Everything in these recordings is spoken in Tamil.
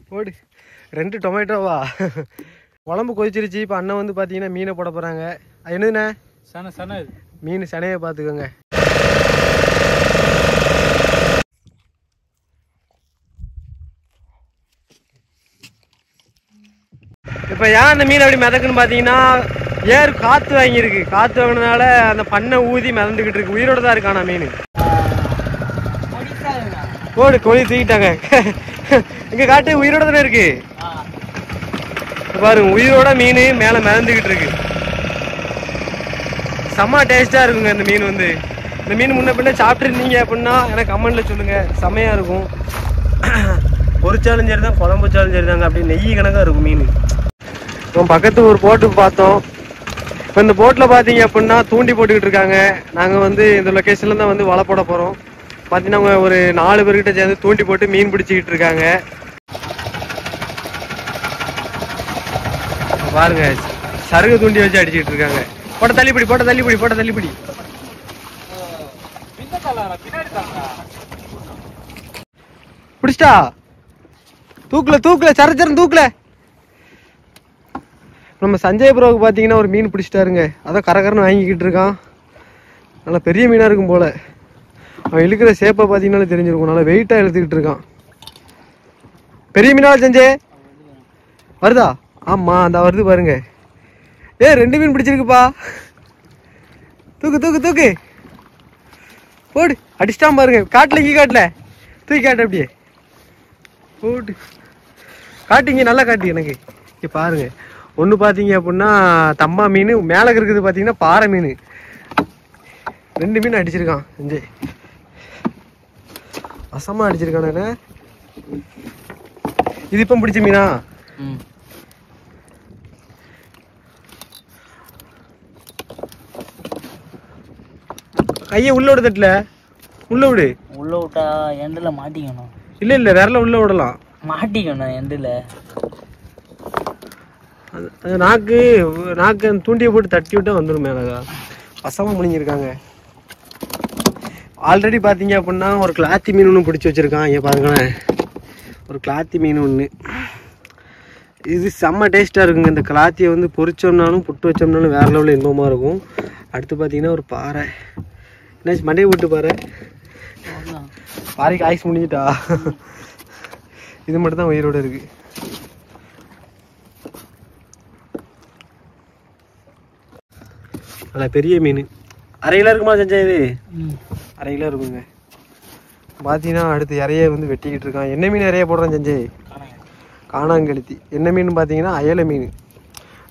போடு 2 டொமேட்டோவா குழம்பு கொதிச்சிருச்சு. இப்போ அண்ணன் வந்து பார்த்தீங்கன்னா மீனை போட போகிறாங்க. என்னதுண்ணே? சனை மீன் சனையை பார்த்துக்கோங்க. இப்போ ஏன் அந்த மீன் அப்படி மிதக்குன்னு பார்த்தீங்கன்னா ஏர் காற்று வாங்கியிருக்கு. காற்று வாங்கினதுனால அந்த பண்ணை ஊதி மிதந்துக்கிட்டு இருக்கு. உயிரோட தான் இருக்கானா மீன். போடு கோழி தூக்கிட்டாங்க. இங்கே காட்டு உயிரோட தானே இருக்கு பாருங்க. உயிரோட மீன் மேலே மிதந்துக்கிட்டு இருக்கு. செம்ம டேஸ்ட்டாக இருக்குங்க இந்த மீன் வந்து. இந்த மீன் முன்ன பின்ன சாப்பிட்ருந்தீங்க அப்படின்னா எனக்கு கமெண்ட்டில் சொல்லுங்கள். செம்மையாக இருக்கும். பொரிச்சாலும் சரி தான், குழம்பு வச்சாலும் சரி தாங்க. அப்படி நெய் கணக்காக இருக்கும் மீன். இப்போ பக்கத்து ஒரு போட்டு பார்த்தோம். இப்போ இந்த போட்டில் பார்த்தீங்க அப்படின்னா தூண்டி போட்டுக்கிட்டு இருக்காங்க. நாங்கள் வந்து இந்த லொக்கேஷனில் தான் வந்து வலை போட போகிறோம். பார்த்தீங்கன்னா அவங்க ஒரு 4 பேர்கிட்ட சேர்ந்து தூண்டி போட்டு மீன் பிடிச்சிக்கிட்டு இருக்காங்க. பாருங்க சருகு தூண்டி வச்சு அடிச்சுக்கிட்டு இருக்காங்க. போட்ட தள்ளிப்படி போட்ட தள்ளிப்படி போட்ட தள்ளிப்படி. பிடிச்சிட்டா? தூக்கல தூக்கல சரச்சரன் தூக்கல. நம்ம சஞ்சய் ப்ரோவுக்கு பார்த்தீங்கன்னா ஒரு மீன் பிடிச்சிட்டாருங்க. அதான் கரகரன்னு வாங்கிக்கிட்டு இருக்கான். நல்லா பெரிய மீனாக இருக்கும் போல். அவன் இழுக்கிற சேப்பை பார்த்தீங்கன்னாலே தெரிஞ்சிருக்கும். நல்லா வெயிட்டாக இழுத்துக்கிட்டு இருக்கான். பெரிய மீனாக சஞ்சய் வருதா? ஆமாம் அந்த வருது பாருங்க. 2 மீன் பிடிச்சிருக்குப்பா. தூக்கு தூக்கு தூக்கு போடு. அடிச்சிட்டான் பாருங்க. காட்டில் இங்கே காட்டில் தூக்கி காட்டு அப்படியே போட்டு காட்டிங்க. நல்லா காட்டு எனக்கு. இங்கே பாருங்க. ஒன்று பார்த்தீங்க அப்படின்னா தம்மா மீன், மேலே இருக்குது பார்த்தீங்கன்னா பாறை மீன். 2 மீன் அடிச்சிருக்கான் சஞ்சய். வசமாக அடிச்சிருக்கானே. இது இப்போ பிடிச்ச மீனா? கையை உள்ள விட தட்டல. உள்ள விடு. உள்ள விட்டா எண்டில் மாட்டிக்கணும். இல்லை இல்லை விரல உள்ள விடலாம். மாட்டிக்கணும் எண்டில். நாக்கு நாக்கு அந்த தூண்டியை போட்டு தட்டி விட்டா வந்துடும் மேலகா. வசமாக முடிஞ்சிருக்காங்க. ஆல்ரெடி பார்த்தீங்க அப்படின்னா ஒரு கிளாத்தி மீன் ஒன்று பிடிச்சி வச்சுருக்கான். இங்கே பாருங்களேன் ஒரு கிளாத்தி மீன் ஒன்று. இது செம்ம டேஸ்ட்டாக இருக்குங்க. இந்த கிளாத்தியை வந்து பொரிச்சோம்னாலும் புட்டு வச்சோம்னாலும் வேறு லெவலில் இன்பமாக இருக்கும். அடுத்து பார்த்தீங்கன்னா ஒரு பாறை. என்னாச்சு மண்டையை விட்டு பாரு. பாறைக்கு ஆயுஸ் முடிஞ்சிட்டா? இது மட்டும் தான் உயிரோடு இருக்கு. நல்லா பெரிய மீன். 1/2 கிலோ இருக்குமா செஞ்சா? இது 1/2 கிலோ இருக்குங்க. பார்த்தீங்கன்னா அடுத்து இறைய வந்து வெட்டிக்கிட்டு இருக்கான். என்ன மீன் இறைய போடுறான் செஞ்சே? காணாங்கெளுத்தி. என்ன மீன் பார்த்தீங்கன்னா அயலை மீன்.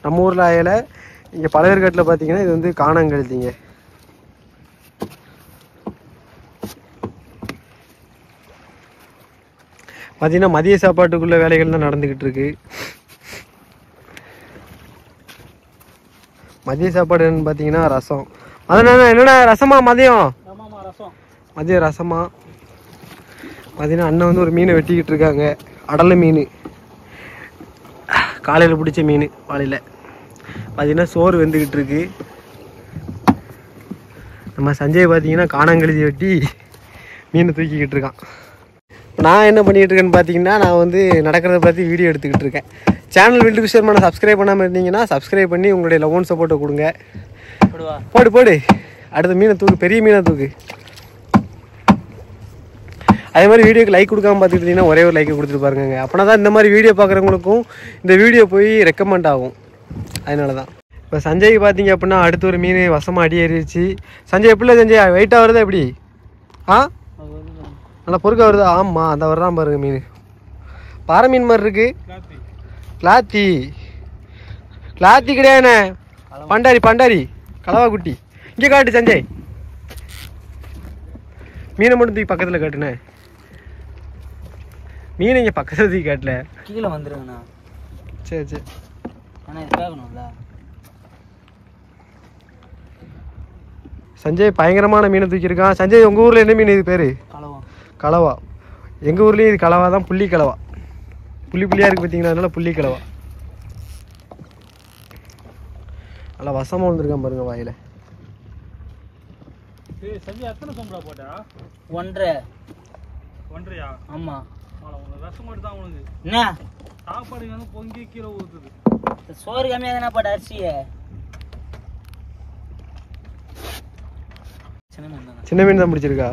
நம்ம ஊரில் அயலை, இங்கே பழவேற்காட்டில் பார்த்தீங்கன்னா இது வந்து காணாங்கெளுத்திங்க. பார்த்தீங்கன்னா மதிய சாப்பாட்டுக்குள்ள வேலைகள் தான் நடந்துக்கிட்டு இருக்கு. மதிய சாப்பாடு என்னன்னு பார்த்தீங்கன்னா ரசம். அதனால என்னடா ரசமா? மதியம் மதியம் ரசமா? பார்த்தீங்கன்னா அண்ணன் வந்து ஒரு மீனை வெட்டிக்கிட்டு இருக்காங்க. அடலை மீன், காலையில் பிடிச்ச மீன். வாழையில் பார்த்தீங்கன்னா சோறு வெந்துக்கிட்டு இருக்கு. நம்ம சஞ்சய் பார்த்தீங்கன்னா காணாங்கெளுத்தி வெட்டி மீனை தூக்கிக்கிட்டு இருக்கான். நான் என்ன பண்ணிக்கிட்டு இருக்கேன்னு பார்த்தீங்கன்னா நான் வந்து நடக்கிறத பற்றி வீடியோ எடுத்துக்கிட்டு இருக்கேன். சேனல் வீட்டுக்கு ஷேர் பண்ண சப்ஸ்கிரைப் பண்ணாமல் இருந்தீங்கன்னா சப்ஸ்கிரைப் பண்ணி உங்களுடைய லவ் சப்போர்ட்டை கொடுங்க. போடு போடு. அடுத்த மீனை தூக்கு, பெரிய மீனை தூக்கு. அதே மாதிரி வீடியோக்கு லைக் கொடுக்காம பார்த்துட்டு இருந்தீங்கன்னா ஒரே ஒரு லைக்கை கொடுத்துட்டு பாருங்க. அப்படின்னா தான் இந்த மாதிரி வீடியோ பார்க்குறவங்களுக்கும் இந்த வீடியோ போய் ரெக்கமெண்ட் ஆகும். அதனால தான். இப்போ சஞ்சய்க்கு பார்த்தீங்க அப்படின்னா அடுத்த ஒரு மீன் வசமாக அடி ஏறிடுச்சு. சஞ்சய் எப்படில சஞ்சய் வெயிட்டாக வருதா எப்படி? நல்லா பொறுக்க வருதா? ஆமாம் அந்த வர்றான் பாருங்க மீன். பாறை மீன் மாதிரி இருக்கு. கிளாத்தி கிளாத்தி கிடையாதுண்ணே, பண்டாரி பண்டாரி கலவா குட்டி. இங்கே காட்டு சஞ்சய். மீனை மட்டும் தூக்கி பக்கத்தில் காட்டுண்ணே. மீனை இங்கே பக்கத்தில் தூக்கி காட்டல, கீழே வந்துருங்கண்ணா. சரி சரி. ஆனால் இது கேட்கணும்ல. சஞ்சய் பயங்கரமான மீனை தூக்கியிருக்கான். சஞ்சய் உங்கள் ஊரில் என்ன மீன் இது பேர்? கலவா. எங்கள் ஊர்லேயும் இது கலவா தான். புள்ளி கலவா. புள்ளி புள்ளியாக இருக்குது பார்த்தீங்கன்னா, அதனால புள்ளி கலவா. நல்லா வசமாக வந்துருக்கான் பாருங்க வாயில். சஞ்சய் எத்தனை சொம்பளா போட்டா? 1.5. 1.5யா? ஆமாம். என்ன சாப்பாடு வேணும் பொங்கி கீழே ஊத்துது. சோறு கம்மியாக தானே பாட்டு அரிசியை சின்ன மீன் தான் பிடிச்சிருக்கா?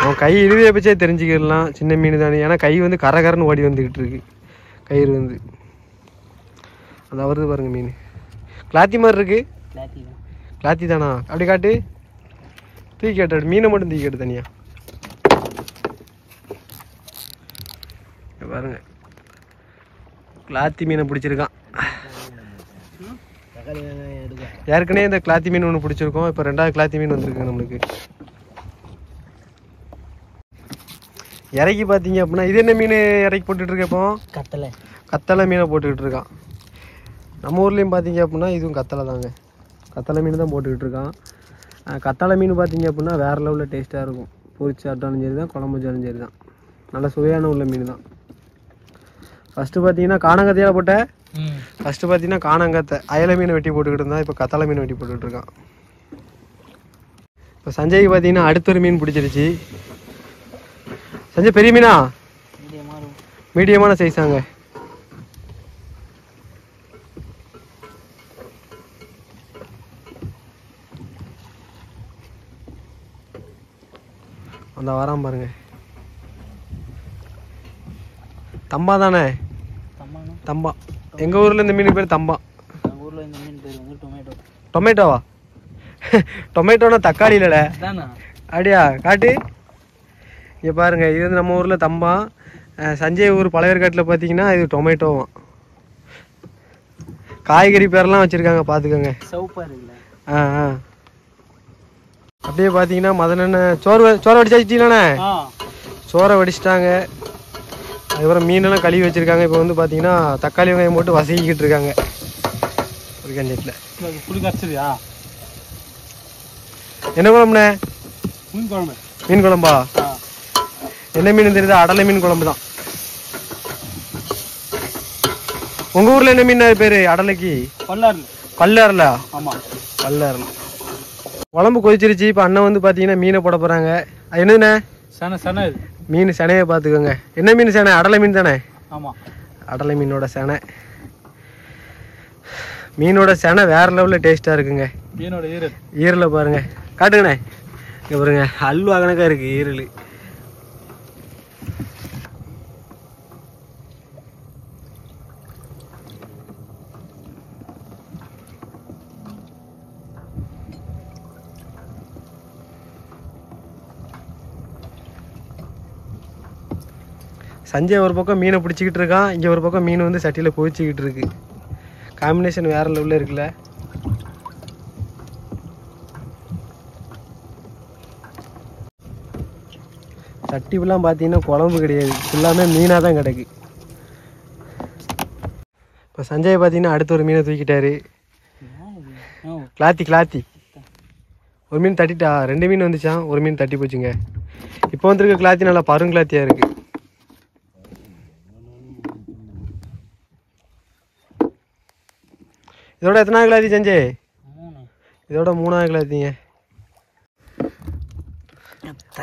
அவன் கை இழுவிய பச்சே தெரிஞ்சுக்கிடலாம் சின்ன மீன் தானே. ஏன்னா கை வந்து கரகரன்னு ஓடி வந்துக்கிட்டு இருக்கு. கயிறு வந்து அந்த வருது பாருங்க மீன். கிளாத்தி மாதிரி இருக்கு. கிளாத்தி தானா? அப்படி காட்டு. தூக்கி கேட்டாடு. மீனை மட்டும் தூக்கி கேட்டு தனியா பாருங்க. கிளாத்தி மீனை பிடிச்சிருக்கான். ஏற்கனவே இந்த கிளாத்தி மீன் ஒன்று பிடிச்சிருக்கோம். இப்போ 2வது கிளாத்தி மீன் வந்திருக்கு நம்மளுக்கு. இறக்கி பார்த்தீங்க அப்படின்னா இது என்ன மீன் இறக்கி போட்டுட்டு இருக்க? இப்போ கத்தலை மீனை போட்டுக்கிட்டு இருக்கான். நம்ம ஊர்லேயும் பார்த்தீங்க அப்படின்னா இதுவும் கத்தலை தாங்க. கத்தலை மீன் தான் போட்டுக்கிட்டு இருக்கான். கத்தலை மீன் பார்த்தீங்க அப்படின்னா வேறு லெவலில் டேஸ்ட்டாக இருக்கும். பொரிச்சு சாப்பிட்டாலும் சரி தான், குழம்பு வச்சாலும் சரி தான். நல்ல சுவையான உள்ள மீன் தான். ஃபஸ்ட்டு பார்த்தீங்கன்னா காணங்கத்தையால் போட்ட ஃபஸ்ட்டு பார்த்தீங்கன்னா காணங்கத்தை அயலை மீனை வெட்டி போட்டுக்கிட்டு இருந்தான். இப்போ கத்தலை மீன் வெட்டி போட்டுக்கிட்டு இருக்கான். இப்போ சஞ்சய்க்கு பார்த்தீங்கன்னா அடுத்த ஒரு மீன் பிடிச்சிருச்சு. சஞ்சய் பெரிய மீனா? மீடியமான சைஸாங்க. அந்த வரான் பாருங்க. தம்பா தானே? தம்பா. எங்க ஊர்ல இந்த மீன் பேர் தம்பா. டொமேட்டோவா? டொமேட்டோனா தக்காளி இல்லட. அப்படியா? காட்டு. இங்கே பாருங்க, இது வந்து நம்ம ஊரில் தம்பா. சஞ்சய் ஊர் பழையர்காட்டில் பார்த்தீங்கன்னா இது டொமேட்டோவும். காய்கறி பேரெல்லாம் வச்சுருக்காங்க, பார்த்துக்கோங்க. ஆ ஆ. அப்படியே பார்த்தீங்கன்னா மதனண்ண சோறை வடிச்சாச்சிங்களாண்ணே? சோறை வடிச்சிட்டாங்க. அதுக்கப்புறம் மீனெல்லாம் கழுவி வச்சுருக்காங்க. இப்போ வந்து பார்த்தீங்கன்னா தக்காளி வெங்காயம் போட்டு வசக்கிக்கிட்டு இருக்காங்க ஒரு கஞ்சத்தில். என்ன குழம்புண்ணே? மீன் குழம்பா? என்ன மீன் தெரியுது? அடலை மீன் குழம்பு தான். உங்க ஊர்ல என்ன மீன் பேரு அடலைக்கு? பல்லாறுல. பல்லாறுல. குழம்பு கொதிச்சிருச்சு. இப்போ அண்ணன் வந்து பார்த்தீங்கன்னா மீனை போட போறாங்க. அது என்னதுண்ணே? மீன் செனையை பார்த்துக்கோங்க. என்ன மீன் செனை? அடலை மீன் தானே? அடலை மீனோட செனை. மீனோட செனை வேற லெவலில் டேஸ்டா இருக்குங்க. ஈரலை பாருங்க. காட்டுங்கண்ணே. இங்க பாருங்க, அல்வா கணக்கா இருக்கு ஈரல். சஞ்சய் ஒரு பக்கம் மீனை பிடிச்சிக்கிட்டு இருக்கான். இங்கே ஒரு பக்கம் மீன் வந்து சட்டியில் கொதிச்சிக்கிட்டு இருக்கு. காம்பினேஷன் வேற லெவலில் இருக்குல்ல. சட்டி ஃபுல்லாக பார்த்தீங்கன்னா குழம்பு கிடையாது, ஃபுல்லாமே மீனாக தான் கிடக்கு. இப்போ சஞ்சய் பார்த்தீங்கன்னா அடுத்த ஒரு மீனை தூக்கிட்டாரு. கிளாத்தி ஒரு மீன் தட்டிட்டா. 2 மீன் வந்துச்சான், ஒரு மீன் தட்டி போச்சுங்க. இப்போ வந்துருக்க கிளாத்தி நல்லா பருங்கிளாத்தியாக இருக்கு. இதோட எத்தனாவது கிளாத்தி சஞ்சய்? இதோட 3வது கிளாத்திங்க.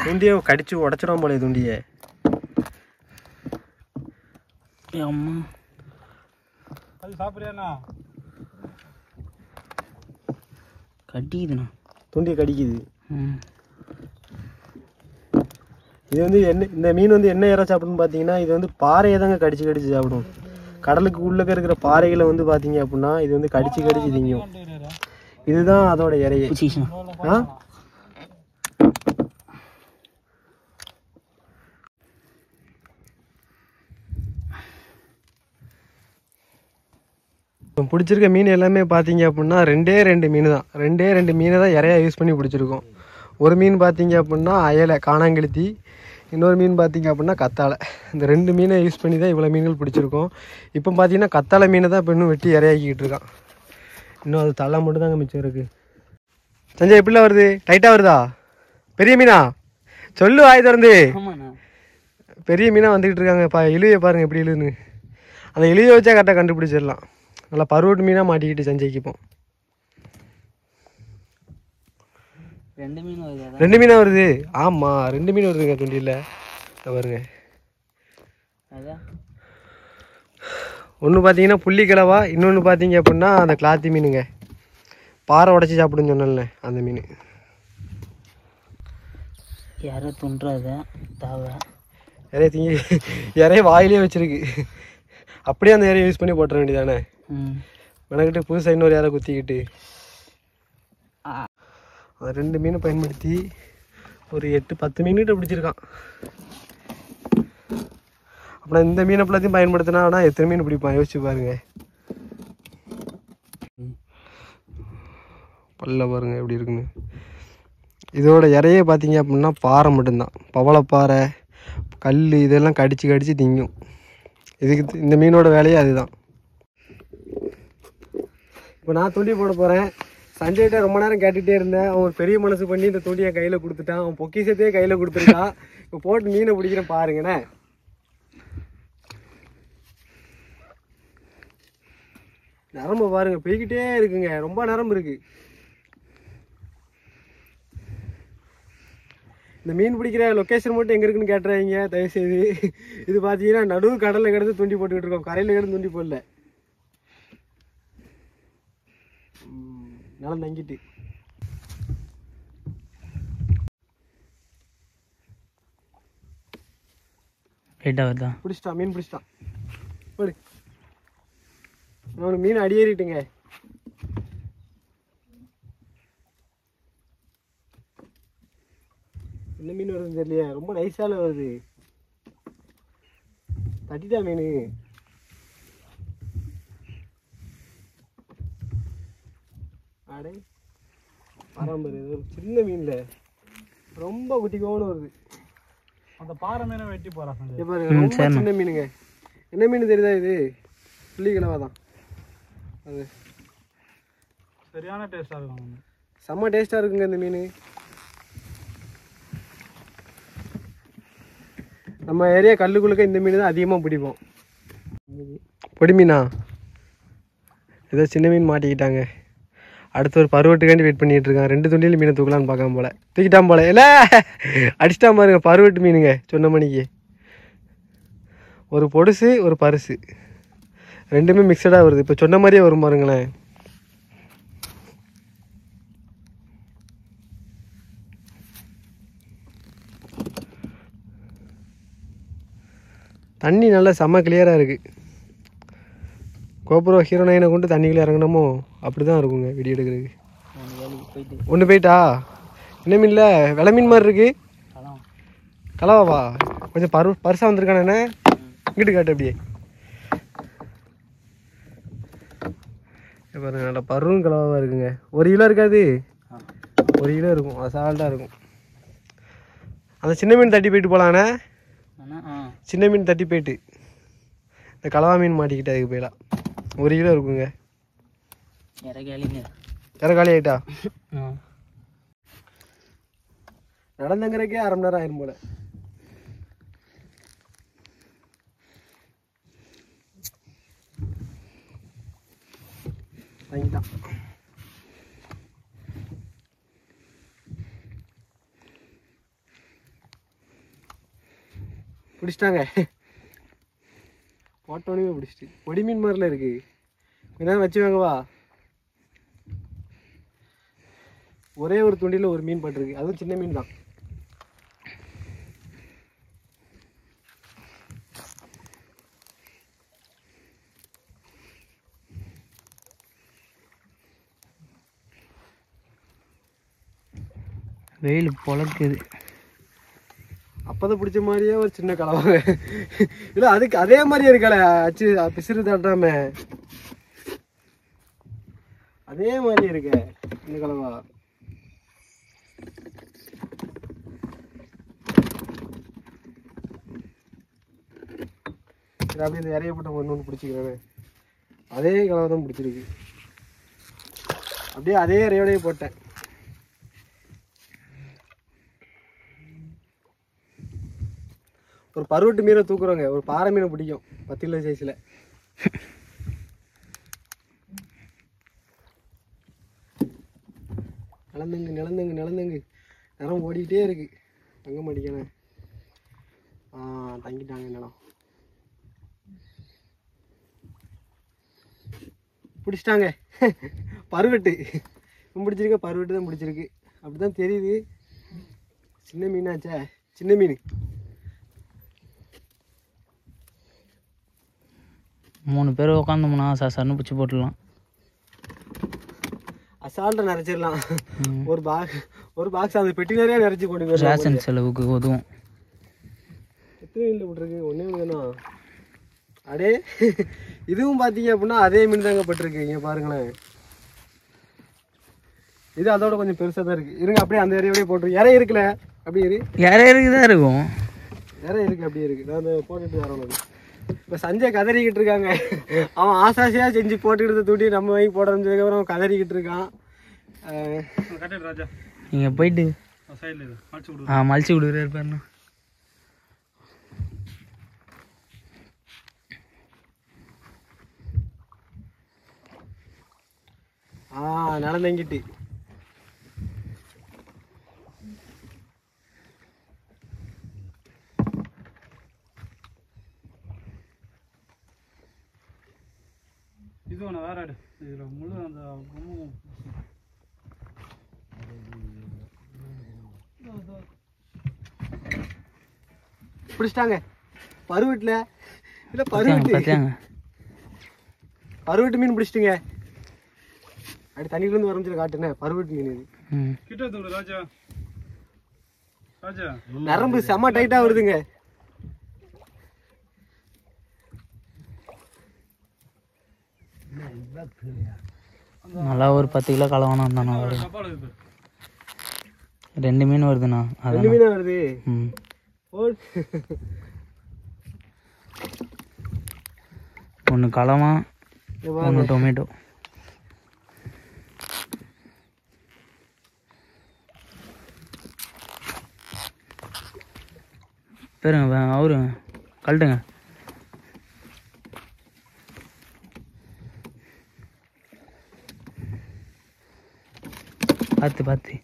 துண்டியை கடிச்சு உடச்சிடும் போல துண்டியை. கடிக்குதுண்ணா. துண்டியை கடிக்குது. இது வந்து இந்த மீன் வந்து என்ன இறை சாப்பிடுன்னு பார்த்தீங்கன்னா இது வந்து பாறையை தாங்க கடிச்சு சாப்பிடும். கடலுக்கு உள்ளக்க இருக்கிற பாறைகளை வந்து பார்த்தீங்க அப்படின்னா இது வந்து கடிச்சு திங்கும். இதுதான் அதோட இறையை. பிடிச்சிருக்க மீன் எல்லாமே பார்த்தீங்க அப்படின்னா 2 மீன் தான். 2 மீனை தான் இறையா யூஸ் பண்ணி பிடிச்சிருக்கோம். ஒரு மீன் பார்த்தீங்க அப்படின்னா அயலை காணாங்கெளுத்தி, இன்னொரு மீன் பார்த்தீங்க அப்படின்னா கத்தாழை. இந்த 2 மீனை யூஸ் பண்ணி தான் இவ்வளோ மீன்கள் பிடிச்சிருக்கோம். இப்போ பார்த்தீங்கன்னா கத்தாழை மீனை தான் இப்போ இன்னும் வெட்டி இறையாக்கிக்கிட்டு இருக்கான். இன்னும் அது தலை மட்டும் தாங்க மிச்சம் இருக்கு. சஞ்சய் எப்படிலாம் வருது? டைட்டாக வருதா? பெரிய மீனா? சொல்லு வாய் திறந்து. பெரிய மீனாக வந்துக்கிட்டு இருக்காங்க. இழுவையை பாருங்க எப்படி இழுன்னு. அந்த இழுவை வச்சா கரெக்டாக கண்டுபிடிச்சிடலாம். நல்லா பருவட்டு மீனாக மாட்டிக்கிட்டு சஞ்சய்க்கு இப்போ 2 மீன் வருது. 2 மீனா வருது. ஆமாம் 2 மீன் வருதுங்க தூண்டியில். பாருங்க. அதான் ஒன்று பார்த்தீங்கன்னா புள்ளி கிழவா, இன்னொன்று பார்த்தீங்க அப்படின்னா அந்த கிளாத்தி மீனுங்க. பாறை உடச்சி சாப்பிடுன்னு சொன்னேன்ல அந்த மீன். யாரோ துண்டுறாத தாவை இறைய வாயிலே வச்சிருக்கு. அப்படியே அந்த இறையை யூஸ் பண்ணி போட்டுற வேண்டியதானே. மெனக்கிட்டு புதுசாக இன்னொரு யாரை குத்திக்கிட்டு அந்த 2 மீனை பயன்படுத்தி ஒரு 8-10 மீன்கிட்ட பிடிச்சிருக்கான். அப்புறம் இந்த மீனை எல்லாத்தையும் பயன்படுத்தினா எத்தனை மீன் பிடிப்பான் யோசிச்சு பாருங்க. பல்ல பாருங்க எப்படி இருக்குன்னு. இதோட இறையே பார்த்தீங்க அப்படின்னா பாறை மட்டும்தான். பவளப்பாறை, கல் இதெல்லாம் கடிச்சு திங்கும். இதுக்கு இந்த மீனோட வேலையே அதுதான். இப்போ நான் தூண்டி போட போகிறேன். சஞ்சய்கிட்ட ரொம்ப நேரம் கேட்டுகிட்டே இருந்தேன். அவன் ஒரு பெரிய மனசு பண்ணி இந்த தூண்டியை கையில் கொடுத்துட்டான். அவன் பொக்கிஷத்தையே கையில் கொடுத்துருக்கான். இப்போ போட்டு மீனை பிடிக்கிறேன் பாருங்கண்ணே. நரம்பு பாருங்க போய்கிட்டே இருக்குங்க. ரொம்ப நரம்பு இருக்கு. இந்த மீன் பிடிக்கிற லொக்கேஷன் மட்டும் எங்கே இருக்குன்னு கேட்டுறாங்க தயவுசெய்து. இது பார்த்தீங்கன்னா நடுவு கடலில் கிடந்து தூண்டி போட்டுக்கிட்டு இருக்கோம். கரையில் கிடந்து தூண்டி போடல. நிலம் தங்கிட்டு பிடிச்சிட்டான். மீன் பிடிச்சிட்டான். போடு. அவனுக்கு மீன் அடியேறிட்டுங்க. என்ன மீன் வருதுன்னு தெரியலையே. ரொம்ப நைஸால வருது. தட்டிட்டா மீன். அடே பரம்பரை ஒரு சின்ன மீன்ல ரொம்ப குட்டிக்கோன்னு வருது. அந்த பாறை மீனை வெட்டி போறான். ரொம்ப சின்ன மீனுங்க. என்ன மீன் தெரியுதா? இது புள்ளிக்கிழவா தான். அது சரியான டேஸ்டா இருக்கும். செம்ம டேஸ்டா இருக்குங்க இந்த மீன். நம்ம ஏரியா கல்லுக்குள்ளுக்க இந்த மீன் தான் அதிகமாக பிடிப்போம். பொடி மீனா ஏதோ சின்ன மீன் மாட்டிக்கிட்டாங்க. அடுத்து ஒரு பருவட்டுக்காண்டி வெயிட் பண்ணிட்டு இருக்கான். 2 துண்டியில் மீனை தூக்கலான்னு பார்க்காம போல தூக்கிட்டான் போல. இல்லை அடிச்சிட்டா பாருங்க. பருவட்டு மீனுங்க. சொன்ன மணிக்கு ஒரு பொடுசு ஒரு பருசு ரெண்டுமே மிக்சடாக வருது. இப்போ சொன்ன மாதிரியே வரும் பாருங்களேன். தண்ணி நல்லா செம்ம கிளியராக இருக்குது. கோபுரம் ஹீரோ 9 கொண்டு தண்ணிக்குள்ளே இறங்கினமோ அப்படி தான் இருக்குங்க வீடியோ எடுக்கிறதுக்கு. ஒன்று போயிட்டா. என்ன மீன்ல வெலை மீன் மாதிரி இருக்கு. கலவாவா? கொஞ்சம் பருசாக வந்திருக்கானே. என்ன இங்கிட்டு காட்டு அப்படியே பாருங்க. நல்லா பருவும் கலவாக இருக்குங்க. 1 கிலோ இருக்காது, 1 கிலோ இருக்கும். அசால்ட்டாக இருக்கும். அந்த சின்ன மீன் தட்டி போயிட்டு போகலாண்ணே. சின்ன மீன் தட்டி போயிட்டு இந்த கலவா மீன் மாட்டிக்கிட்டு அதுக்கு போயிடலாம். 1 கிலோ இருக்குங்க. இற காலி ஆயிட்டா. நடந்தங்கிறக்கே 1/2 மணி நேரம் ஆயிரும் போல. வாங்கிட்டான். பிடிச்சிட்டாங்க. போட்டோனே பிடிச்சிட்டு. பொடி மீன் மாதிரில இருக்கு. என்ன வச்சு வாங்கவா. ஒரே ஒரு துண்டியில் ஒரு மீன் பட்டிருக்கு. அதுவும் சின்ன மீன் தான். வெயில் பொழக்குது. அப்பதான் பிடிச்ச மாதிரியே ஒரு சின்ன கலவாங்க. இல்லை அதுக்கு அதே மாதிரியே இருக்கல. அச்சு பிசிறு தட்டாம அதே மாதிரி இருக்க இந்த கலவா. அப்படியே இந்த இறைய போட்ட ஒன்று பிடிச்சிக்கிறேன். அதே கலவை தான் பிடிச்சிருக்கு. அப்படியே அதே இறையோடய போட்டேன். ஒரு பருவட்டு மீனை தூக்குறோங்க. ஒரு பாறை மீனை பிடிக்கும் 10 கிலோ சைஸில். நிலந்துங்க நேரம் ஓடிக்கிட்டே இருக்கு. தங்க மாட்டிக்கணும். தங்கிட்டாங்க நிலம். பிடிச்சிட்டாங்க. பருவெட்டு பிடிச்சிருக்க, பருவெட்டு தான் பிடிச்சிருக்கு. அப்படிதான் தெரியுது. சின்ன மீனாச்சா, சின்ன மீன். 3 பேர் உட்காந்தோம்னா சன்னு பிடிச்சி போட்டுடலாம். அசால்ட்டை நிறைச்சிடலாம். ஒரு பாக்ஸ் அந்த பெட்டி நிறையா நிறைச்சி கொண்டு போய் ரேஷன் செலவுக்கு உதவும். எத்தனை மீனில் விட்டுருக்கு? ஒன்றே மீன் தானா? அடே இதுவும் பார்த்தீங்க அப்படின்னா அதே மீன் தாங்க பட்டிருக்கு. இங்கே பாருங்களேன். இது அதோட கொஞ்சம் பெருசாக தான் இருக்குது. இருங்க அப்படியே அந்த இறையோடய போட்டுருக்கு. இறை இருக்குல்ல, அப்படியே இறைக்கு தான் இருக்கும். இறை இருக்குது, அப்படியே இருக்குது. நான் அந்த போட்டுட்டு வரணும். இப்போ சஞ்சய் கதறிக்கிட்டு இருக்காங்க. அவன் ஆசாசியாக செஞ்சு போட்டுக்கிட்டு தூட்டி நம்ம வாங்கி போடுறதுக்கப்புறம் அவன் கதறிக்கிட்டு இருக்கான். நீங்கள் போயிட்டு மலிச்சு கொடுக்குறாரு பாருண்ணா. நடந்தங்கிட்டு இது ஒன்று வேற ஆடு. இதில் முழு அந்த பிடிச்சிட்டாங்க. பருவட்டில் இல்லை, பருவட்டு மீன் பிடிச்சிட்டுங்க. அப்படி தண்ணியிலேருந்து வரமிச்சு காட்டுனே. பருவட்டு மீன் இது. கிட்ட தூடு ராஜா. நரம்பு செம்ம டைட்டாக வருதுங்க. நல்லா ஒரு 10 கிலோ கலவானா இருந்தானா வரும். 2 மீன் வருதுண்ணா. 2 மீன் வருது. ஒன்று கலவா, ஒன்று டொமேட்டோ. பேருங்க அவரு கழட்டுங்க. பார்த்து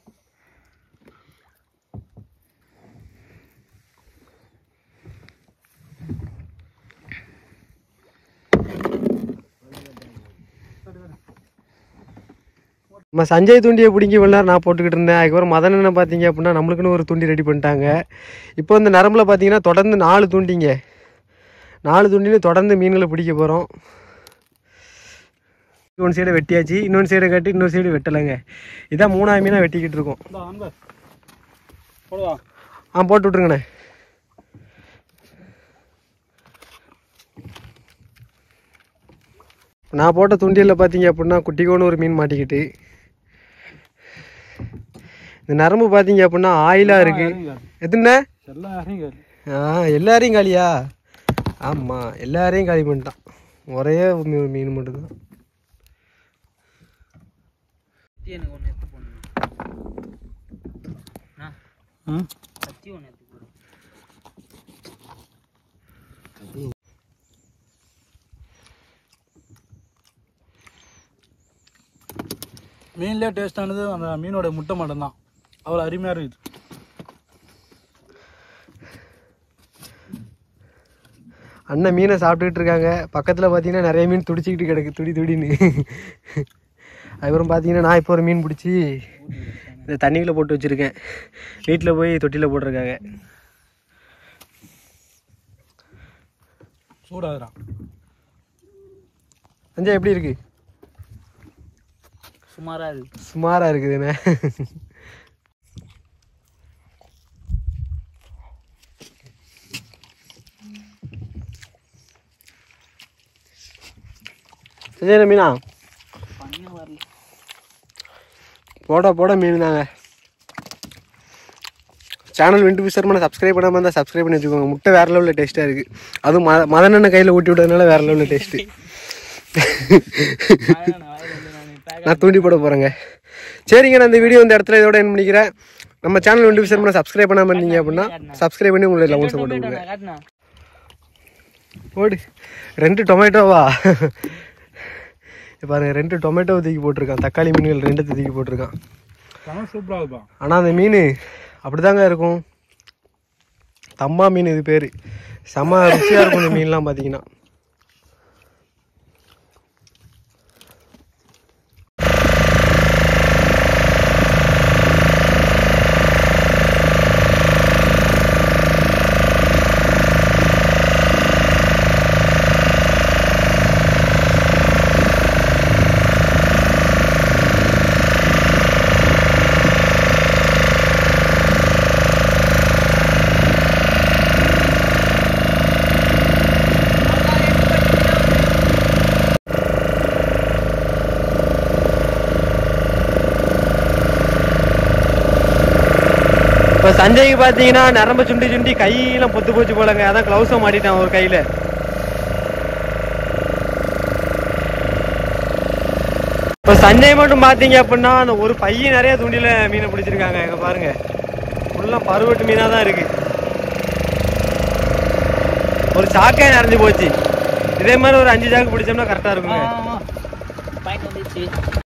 நம்ம சஞ்சய் தூண்டியை பிடிங்கி விளாட நான் போட்டுக்கிட்டு இருந்தேன். அதுக்கப்புறம் மதனனை பார்த்தீங்க அப்படின்னா நம்மளுக்குன்னு ஒரு தூண்டி ரெடி பண்ணிட்டாங்க. இப்போ இந்த நரம்பில் பார்த்தீங்கன்னா தொடர்ந்து 4 தூண்டிங்க. 4 தூண்டின்னு தொடர்ந்து மீன்களை பிடிக்க போகிறோம். ஒன் சைடை வெட்டியாச்சு, இன்னொன்று சைடை கட்டி இன்னொரு சைடு வெட்டலைங்க. இதான் 3ஆவது மீனாக வெட்டிக்கிட்டு இருக்கோம். போட்டு விட்ருங்கண்ணே. நான் போட்ட தூண்டியில் பார்த்தீங்க அப்படின்னா குட்டிக்கோன்னு ஒரு மீன் மாட்டிக்கிட்டு. இந்த நரம்பு பார்த்தீங்க அப்படின்னா ஆயிலாக இருக்குது. எதுண்ணே? எல்லாரையும் காலியா? ஆமாம், எல்லாரையும் காலி பண்ணிட்டான். ஒரே ஒரு மீன் மட்டும்தான். எனக்கு ஒன்று எடுத்து போடணும். கத்தி ஒன்று எடுத்து போடும். மீன்லேயே டேஸ்டானது அந்த மீனோட முட்டை மட்டும்தான். அவ்வளோ அருமையாக இருக்குது. அண்ணன் மீனை சாப்பிட்டுக்கிட்டு இருக்காங்க. பக்கத்தில் பார்த்தீங்கன்னா நிறைய மீன் துடிச்சிக்கிட்டு கிடக்கு, துடின்னு. அதுக்கப்புறம் பார்த்தீங்கன்னா நான் இப்போ ஒரு மீன் பிடிச்சி இந்த தண்ணிக்குள்ளே போட்டு வச்சுருக்கேன். வீட்டில் போய் தொட்டியில் போட்டிருக்காங்க. சூடாகிறான். சஞ்சய் எப்படி இருக்கு? சுமாராக இருக்குதுண்ணே. சஞ்சய் மீனா போட மீன் தாங்க. சேனல் விண்டு விசாரமான சப்ஸ்கிரைப் பண்ணாமல் இருந்தால் சப்ஸ்கிரைப் பண்ணி வச்சுக்கோங்க. முட்டை வேறு லெவலில் டேஸ்ட்டாக இருக்குது. அதுவும் மதனெண்ணெய் கையில் ஊட்டி விட்டதுனால வேறு லெவலில் டேஸ்ட்டு. நான் தூண்டி போட போகிறேங்க. சரிங்க, நான் இந்த வீடியோ இந்த இடத்துல இதோட என் பண்ணிக்கிறேன். நம்ம சேனல் விண்டு விசாரமான சப்ஸ்கிரைப் பண்ணாமல் இருந்தீங்க அப்படின்னா சப்ஸ்கிரைப் பண்ணி உங்களை லெவன்ஸ் போட்டு விடுங்க. போடு. 2 டொமேட்டோவா பாருங்க, 2 டொமேட்டோ தூக்கி போட்டிருக்கான். தக்காளி மீன்கள் 2 தூக்கி போட்டிருக்கான். கணக்கு சூப்பராக இருப்பா. ஆனால் அந்த மீன் அப்படிதாங்க இருக்கும். தம்மா மீன் இது பேர். செம்ம ருச்சியாக இருக்கும் இந்த மீன்லாம் பார்த்தீங்கன்னா. இப்போ சஞ்சய்க்கு பார்த்தீங்கன்னா நரம்பு சுண்டி சுண்டி கையெல்லாம் பொத்து போச்சு போலங்க. அதான் க்ளவுஸை மாட்டிட்டான் ஒரு கையில். இப்போ சஞ்சய் மட்டும் பார்த்தீங்க அப்படின்னா அந்த ஒரு பையன் நிறைய தூண்டில மீனை பிடிச்சிருக்காங்க. இங்கே பாருங்க, ஃபுல்லாக பருவட்டு மீனாக தான் இருக்கு. ஒரு சாக்கே நிறைஞ்சு போச்சு. இதே மாதிரி ஒரு 5 சாக்கு பிடிச்சோம்னா கரெக்டாக இருக்குங்க. பாயிண்ட் வந்துச்சு.